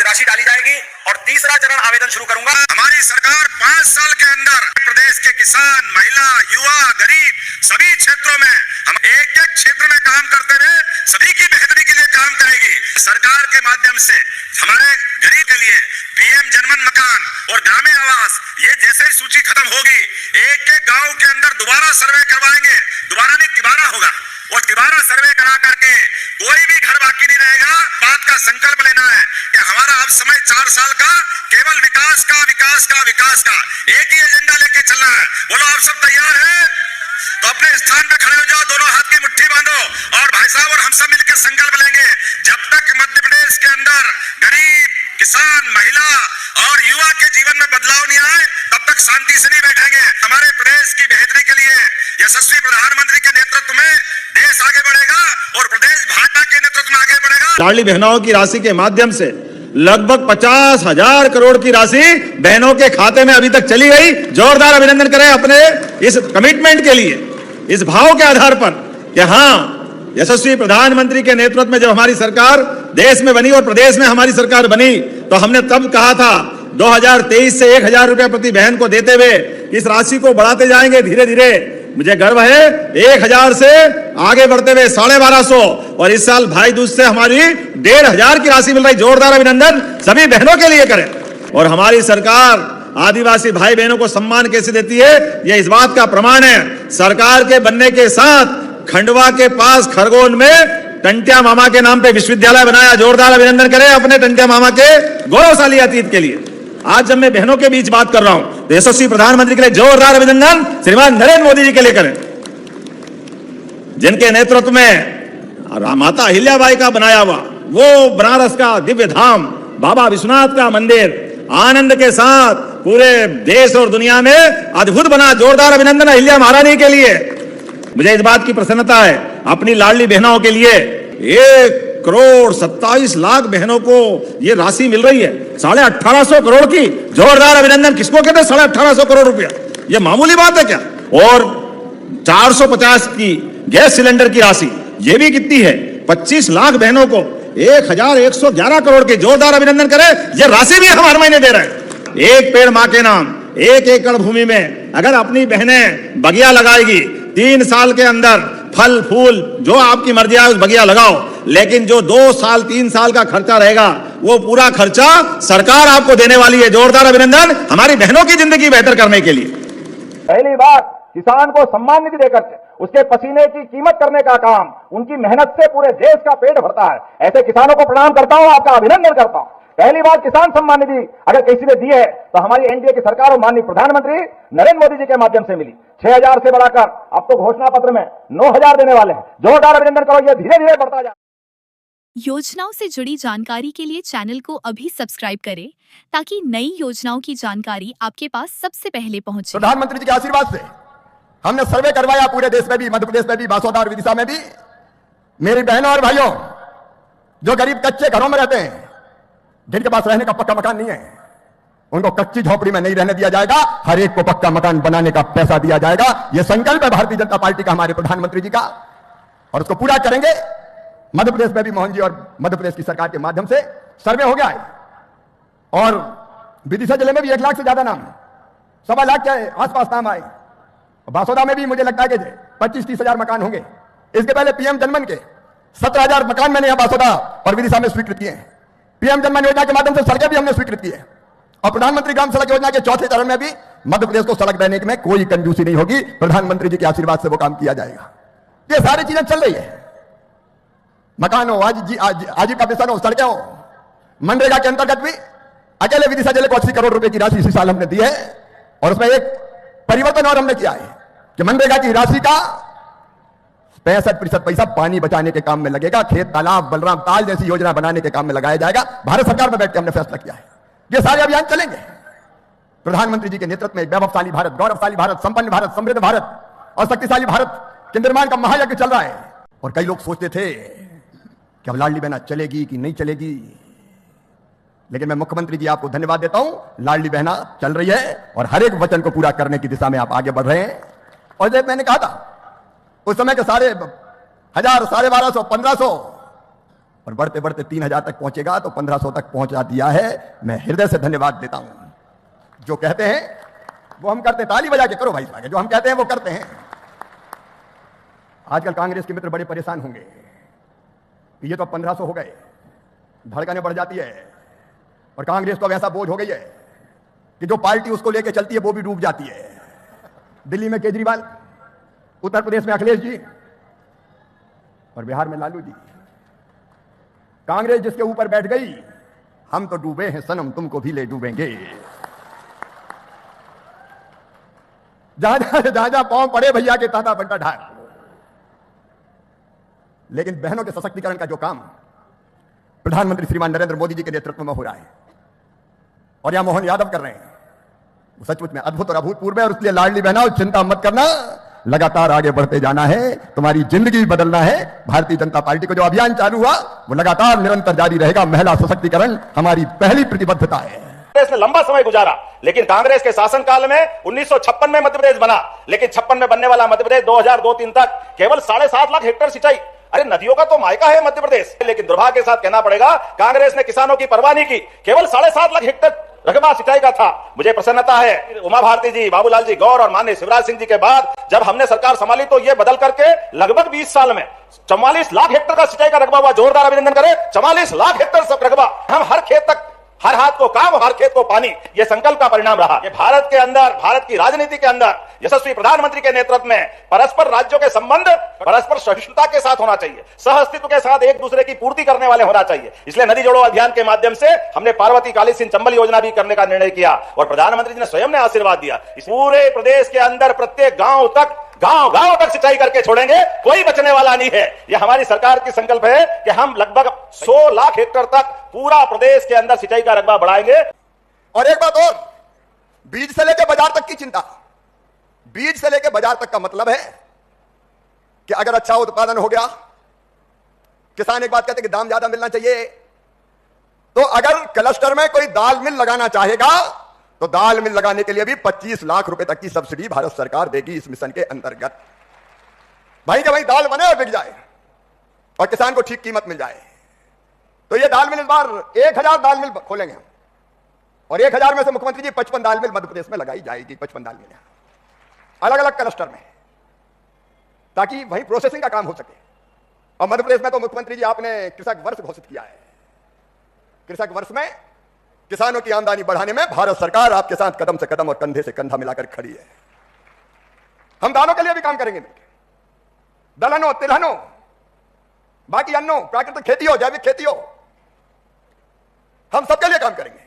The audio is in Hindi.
राशि डाली जाएगी और तीसरा चरण आवेदन शुरू करूंगा। हमारी सरकार 5 साल के अंदर प्रदेश के किसान, महिला, युवा, गरीब सभी क्षेत्रों में हम एक एक क्षेत्र में काम करते हुए सभी की बेहतरी के लिए काम करेगी। सरकार के माध्यम से हमारे गरीब के लिए पीएम जनमन मकान और ग्रामीण आवास, ये जैसे ही सूची खत्म होगी एक एक गांव के अंदर दोबारा सर्वे करवाएंगे। दोबारा नहीं, तिबारा होगा और तिबारा सर्वे करा करके कोई भी घर बाकी नहीं रहेगा। बात का संकल्प लेना है कि हमारा अब समय 4 साल का केवल विकास का, विकास का, विकास का एक ही एजेंडा लेके चलना है। बोलो आप सब तैयार हैं? तो अपने स्थान पे खड़े हो जाओ, दोनों हाथ की मुट्ठी बांधो और भाई साहब और हम सब मिलकर संकल्प लेंगे, जब तक मध्य प्रदेश के अंदर गरीब, किसान, महिला और युवा के जीवन में बदलाव नहीं आए तब तक शांति से नहीं बैठेंगे। हमारे प्रदेश की बेहतरी के लिए यशस्वी प्रधानमंत्री के नेतृत्व में देश आगे बढ़ेगा और प्रदेश भाजपा के नेतृत्व में आगे बढ़ेगा। लाडली बहनों की राशि के माध्यम से लगभग 50,000 करोड़ की राशि बहनों के खाते में अभी तक चली गई। जोरदार अभिनंदन करें अपने इस कमिटमेंट के लिए, इस भाव के आधार पर कि हाँ, यशस्वी प्रधानमंत्री के नेतृत्व में जब हमारी सरकार देश में बनी और प्रदेश में हमारी सरकार बनी तो हमने तब कहा था 2023 से 1,000 रुपया प्रति बहन को देते हुए इस राशि को बढ़ाते जाएंगे धीरे धीरे। मुझे गर्व है 1,000 से आगे बढ़ते हुए 1,250 और इस साल भाई दूज से हमारी 1,500 की राशि मिल रही। जोरदार अभिनंदन सभी बहनों के लिए करें। और हमारी सरकार आदिवासी भाई बहनों को सम्मान कैसे देती है, यह इस बात का प्रमाण है। सरकार के बनने के साथ खंडवा के पास खरगोन में टंटिया मामा के नाम पे विश्वविद्यालय बनाया। जोरदार अभिनंदन करें अपने टंटिया मामा के गौरवशाली अतीत के लिए। आज जब मैं बहनों के बीच बात कर रहा हूं तो यशस्वी प्रधानमंत्री के लिए जोरदार अभिनंदन श्रीमान नरेंद्र मोदी जी के लिए करें, जिनके नेतृत्व में माता अहिल्याबाई का बनाया हुआ वो बनारस का दिव्य धाम बाबा विश्वनाथ का मंदिर आनंद के साथ पूरे देश और दुनिया में अद्भुत बना। जोरदार अभिनंदन अहिल्या महारानी के लिए। मुझे इस बात की प्रसन्नता है अपनी लाडली बहनों के लिए 1,27,00,000 बहनों को ये राशि मिल रही है, 1,850 करोड़ की। जोरदार अभिनंदन। किसको कहते हैं 1,850 करोड़ रुपया? ये मामूली बात है क्या? और 450 की गैस सिलेंडर की राशि, ये भी कितनी है? 25 लाख बहनों को 1,111 करोड़ की। जोरदार अभिनंदन करें। ये राशि भी हम हर महीने दे रहे हैं। एक पेड़ मां के नाम, 1 एकड़ भूमि में अगर अपनी बहनें बगिया लगाएगी 3 साल के अंदर फल फूल जो आपकी मर्जी है उस बगिया लगाओ, लेकिन जो 2 साल 3 साल का खर्चा रहेगा वो पूरा खर्चा सरकार आपको देने वाली है। जोरदार अभिनंदन हमारी बहनों की जिंदगी बेहतर करने के लिए। पहली बात, किसान को सम्मान निधि देकर उसके पसीने की कीमत करने का काम, उनकी मेहनत से पूरे देश का पेट भरता है। ऐसे किसानों को प्रणाम करता हूं, आपका अभिनंदन करता हूं। पहली बार किसान सम्मान निधि अगर किसी ने दी है तो हमारी एनडीए की सरकार और माननीय प्रधानमंत्री नरेंद्र मोदी जी के माध्यम से मिली। 6,000 से बढ़ाकर अब तो घोषणा पत्र में 9,000 देने वाले हैं। जोरदार अभिनंदन करो, ये धीरे धीरे बढ़ता जाए। योजनाओं से जुड़ी जानकारी के लिए चैनल को अभी सब्सक्राइब करें ताकि नई योजनाओं की जानकारी आपके पास सबसे पहले पहुंचे। प्रधानमंत्री जी के आशीर्वाद से हमने सर्वे करवाया पूरे देश में भी, मध्य प्रदेश में भी, बासोदा और विदिशा में भी। मेरी बहनों और भाइयों, जो गरीब कच्चे घरों में रहते हैं, जिनके पास रहने का पक्का मकान नहीं है, उनको कच्ची झोपड़ी में नहीं रहने दिया जाएगा। हर एक को पक्का मकान बनाने का पैसा दिया जाएगा। यह संकल्प है भारतीय जनता पार्टी का, हमारे प्रधानमंत्री जी का, और उसको पूरा करेंगे। मध्य प्रदेश में भी मोहन जी और मध्य प्रदेश की सरकार के माध्यम से सर्वे हो गया है और विदिशा जिले में भी 1 लाख से ज्यादा नाम, 1.25 लाख के आसपास नाम आए। बासोदा में भी मुझे लगता है कि 25-30 हजार मकान होंगे। इसके पहले पीएम जनमन के 17,000 मकान मैंने यहां बासोदा और विदिशा में स्वीकृत किए हैं। पीएम जनमन योजना के माध्यम से सड़कें भी हमने स्वीकृत की है और प्रधानमंत्री ग्राम सड़क योजना के 4थे चरण में भी मध्य प्रदेश को सड़क देने में कोई कंजूसी नहीं होगी। प्रधानमंत्री जी के आशीर्वाद से वो काम किया जाएगा। ये सारी चीजें चल रही है। मकान हो, आजीविका मिशन हो, सड़कें हो। मनरेगा के अंतर्गत भी अकेले विदिशा जिले को 80 करोड़ रुपए की राशि इसी साल हमने दी है और उसमें एक परिवर्तन और हमने किया है कि मनरेगा की राशि का 65% पैसा पानी बचाने के काम में लगेगा। खेत तालाब, बलराम ताल जैसी योजना बनाने के काम में लगाया जाएगा। भारत सरकार में बैठ के हमने फैसला किया है। ये सारे अभियान चलेंगे प्रधानमंत्री जी के नेतृत्व में। वैभवशाली भारत, गौरवशाली भारत, संपन्न भारत, समृद्ध भारत और शक्तिशाली भारत के निर्माण का महायज्ञ चल रहा है। और कई लोग सोचते थे कि अब लाडली बहना चलेगी कि नहीं चलेगी, लेकिन मैं मुख्यमंत्री जी आपको धन्यवाद देता हूं। लाडली बहना चल रही है और हर एक वचन को पूरा करने की दिशा में आप आगे बढ़ रहे हैं। और जब मैंने कहा था उस समय के 1,500, 1,250, 1,500 और बढ़ते बढ़ते 3000 तक पहुंचेगा तो 1500 तक पहुंचा दिया है। मैं हृदय से धन्यवाद देता हूं। जो कहते हैं वो हम करते हैं। ताली बजा के करो भाई साहब, जो हम कहते हैं वो करते हैं। आजकल कांग्रेस के मित्र बड़े परेशान होंगे कि ये तो 1500 हो गए, धड़कनें बढ़ जाती है और कांग्रेस को अब ऐसा बोझ हो गई है कि जो पार्टी उसको लेके चलती है वो भी डूब जाती है। दिल्ली में केजरीवाल, उत्तर प्रदेश में अखिलेश जी और बिहार में लालू जी। कांग्रेस जिसके ऊपर बैठ गई, हम तो डूबे हैं सनम, तुमको भी ले डूबेंगे। जहां जहां पांव पड़े भैया के ताता बंटा ढाल। लेकिन बहनों के सशक्तिकरण का जो काम प्रधानमंत्री श्रीमान नरेंद्र मोदी जी के नेतृत्व में हो रहा है और यहां मोहन यादव कर रहे हैं, वो सचमुच में अद्भुत और अभूतपूर्व है। और इसलिए लाडली बहनों, चिंता मत करना, लगातार आगे बढ़ते जाना है, तुम्हारी जिंदगी बदलना है। भारतीय जनता पार्टी को जो अभियान चालू हुआ वो लगातार निरंतर जारी रहेगा। महिला सशक्तिकरण हमारी पहली प्रतिबद्धता है। कांग्रेस ने लंबा समय गुजारा, लेकिन कांग्रेस के शासनकाल में 1956 में मध्य प्रदेश बना, लेकिन 56 में बनने वाला मध्य प्रदेश 2002-3 तक केवल 7.5 लाख हेक्टेयर सिंचाई। अरे नदियों का तो मायका है मध्य प्रदेश, लेकिन दुर्भाग्य के साथ कहना पड़ेगा कांग्रेस ने किसानों की परवाह नहीं की। केवल 7.5 लाख हेक्टेयर रकबा सिंचाई का था। मुझे प्रसन्नता है उमा भारती जी, बाबूलाल जी गौर और माननीय शिवराज सिंह जी के बाद जब हमने सरकार संभाली तो यह बदल करके लगभग 20 साल में 44 लाख हेक्टेयर का सिंचाई का रकबा हुआ। जोरदार अभिनंदन करें। 44 लाख हेक्टेयर रकबा। हम हर खेत तक, हर हाथ को काम, हर खेत को पानी, यह संकल्प का परिणाम रहा। ये भारत के अंदर, भारत की राजनीति के अंदर यशस्वी प्रधानमंत्री के नेतृत्व में परस्पर राज्यों के संबंध परस्पर सहिष्णुता के साथ होना चाहिए, सह अस्तित्व के साथ एक दूसरे की पूर्ति करने वाले होना चाहिए। इसलिए नदी जोड़ो अभियान के माध्यम से हमने पार्वती काली सिंह चंबल योजना भी करने का निर्णय किया और प्रधानमंत्री जी ने स्वयं ने आशीर्वाद दिया। इस पूरे प्रदेश के अंदर प्रत्येक गांव तक सिंचाई करके छोड़ेंगे, कोई बचने वाला नहीं है। यह हमारी सरकार की संकल्प है कि हम लगभग 100 लाख हेक्टेयर तक पूरा प्रदेश के अंदर सिंचाई का रकबा बढ़ाएंगे। और एक बात और, बीज से लेकर बाजार तक की चिंता। बीज से लेकर बाजार तक का मतलब है कि अगर अच्छा उत्पादन हो गया, किसान एक बात कहते हैं कि दाम ज्यादा मिलना चाहिए, तो अगर क्लस्टर में कोई दाल मिल लगाना चाहेगा तो दाल मिल लगाने के लिए भी 25 लाख रुपए तक की सब्सिडी भारत सरकार देगी इस मिशन के अंतर्गत। भाई कि भाई दाल बने और बिक जाए और किसान को ठीक कीमत मिल जाए। तो ये दाल मिल इस बार 1000 दाल मिल खोलेंगे हम, और 1000 में से मुख्यमंत्री जी 55 दाल मिल मध्य प्रदेश में लगाई जाएगी। 55 दाल मिल अलग अलग क्लस्टर में, ताकि वहीं प्रोसेसिंग का काम हो सके। और मध्य प्रदेश में तो मुख्यमंत्री जी आपने कृषक वर्ष घोषित किया है। कृषक वर्ष में किसानों की आमदनी बढ़ाने में भारत सरकार आपके साथ कदम से कदम और कंधे से कंधा मिलाकर खड़ी है। हम दालों के लिए भी काम करेंगे, दलहनों, तिलहनों, बाकी अन्नों, प्राकृतिक खेती हो, जैविक खेती हो, हम सबके लिए काम करेंगे।